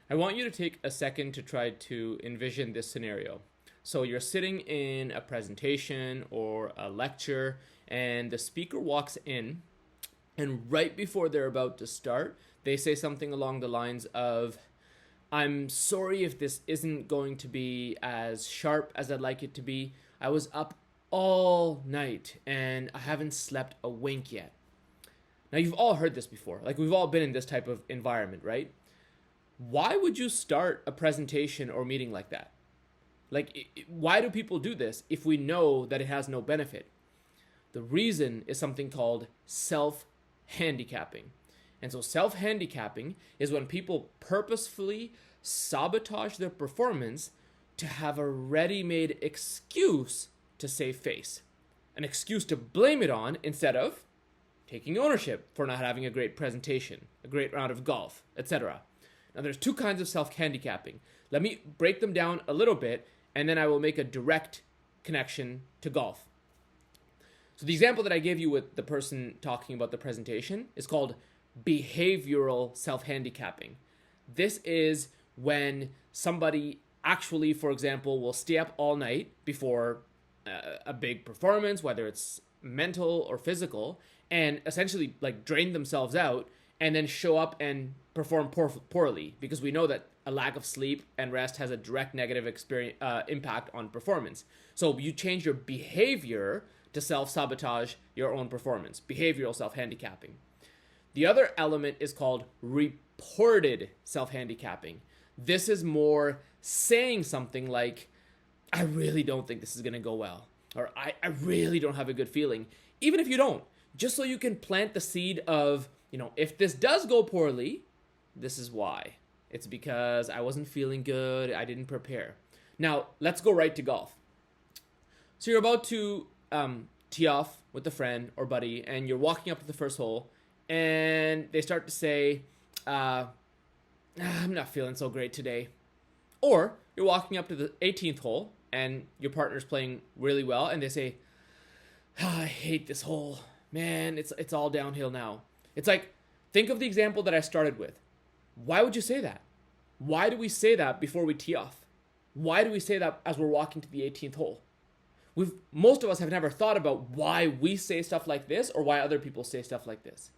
I want you to take a second to try to envision this scenario. So you're sitting in a presentation or a lecture, and the speaker walks in, and right before they're about to start, they say something along the lines of, I'm sorry if this isn't going to be as sharp as I'd like it to be. I was up all night and I haven't slept a wink yet. Now, you've all heard this before. Like, we've all been in this type of environment, right? Why would you start a presentation or meeting like that? Like, why do people do this if we know that it has no benefit? The reason is something called self-handicapping. And so self-handicapping is when people purposefully sabotage their performance to have a ready-made excuse to save face. An excuse to blame it on instead of taking ownership for not having a great presentation, a great round of golf, etc. Now, there's two kinds of self-handicapping. Let me break them down a little bit, and then I will make a direct connection to golf. So the example that I gave you with the person talking about the presentation is called behavioral self-handicapping. This is when somebody actually, for example, will stay up all night before a big performance, whether it's mental or physical, and essentially like drain themselves out and then show up and perform poorly, because we know that a lack of sleep and rest has a direct negative impact on performance. So you change your behavior to self-sabotage your own performance, behavioral self-handicapping. The other element is called reported self-handicapping. This is more saying something like, I really don't think this is going to go well, or I really don't have a good feeling, even if you don't, just so you can plant the seed of, if this does go poorly, this is why. It's because I wasn't feeling good, I didn't prepare. Now, let's go right to golf. So you're about to tee off with a friend or buddy, and you're walking up to the first hole, and they start to say, I'm not feeling so great today. Or you're walking up to the 18th hole, and your partner's playing really well, and they say, I hate this hole. Man, it's all downhill now. It's like, think of the example that I started with. Why would you say that? Why do we say that before we tee off? Why do we say that as we're walking to the 18th hole? Most of us have never thought about why we say stuff like this or why other people say stuff like this.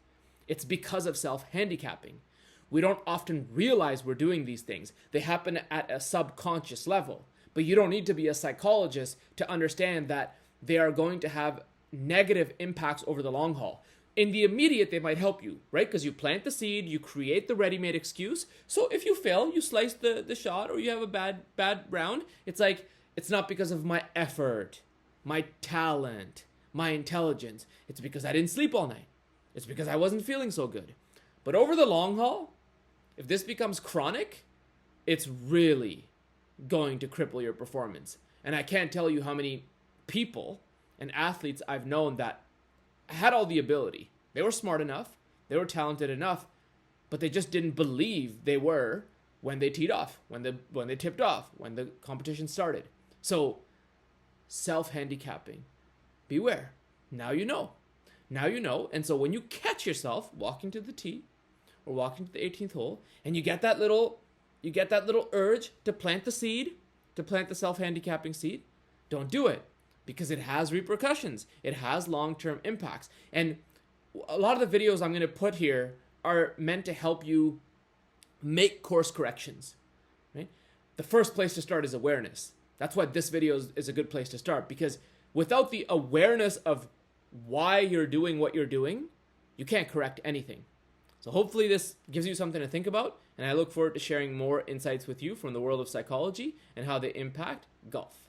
It's because of self-handicapping. We don't often realize we're doing these things. They happen at a subconscious level. But you don't need to be a psychologist to understand that they are going to have negative impacts over the long haul. In the immediate, they might help you, right? Because you plant the seed, you create the ready-made excuse. So if you fail, you slice the shot, or you have a bad round, it's like, it's not because of my effort, my talent, my intelligence. It's because I didn't sleep all night. It's because I wasn't feeling so good. But over the long haul, if this becomes chronic, it's really going to cripple your performance. And I can't tell you how many people and athletes I've known that had all the ability. They were smart enough, they were talented enough, but they just didn't believe they were when they teed off, when they tipped off, when the competition started. So, self-handicapping. Beware. Now you know. Now you know. And so when you catch yourself walking to the tee or walking to the 18th hole, and you get that little urge to plant the seed, to plant the self-handicapping seed, don't do it, because it has repercussions. It has long-term impacts. And a lot of the videos I'm going to put here are meant to help you make course corrections, right? The first place to start is awareness. That's why this video is a good place to start, because without the awareness of why you're doing what you're doing, you can't correct anything. So hopefully this gives you something to think about, and I look forward to sharing more insights with you from the world of psychology and how they impact golf.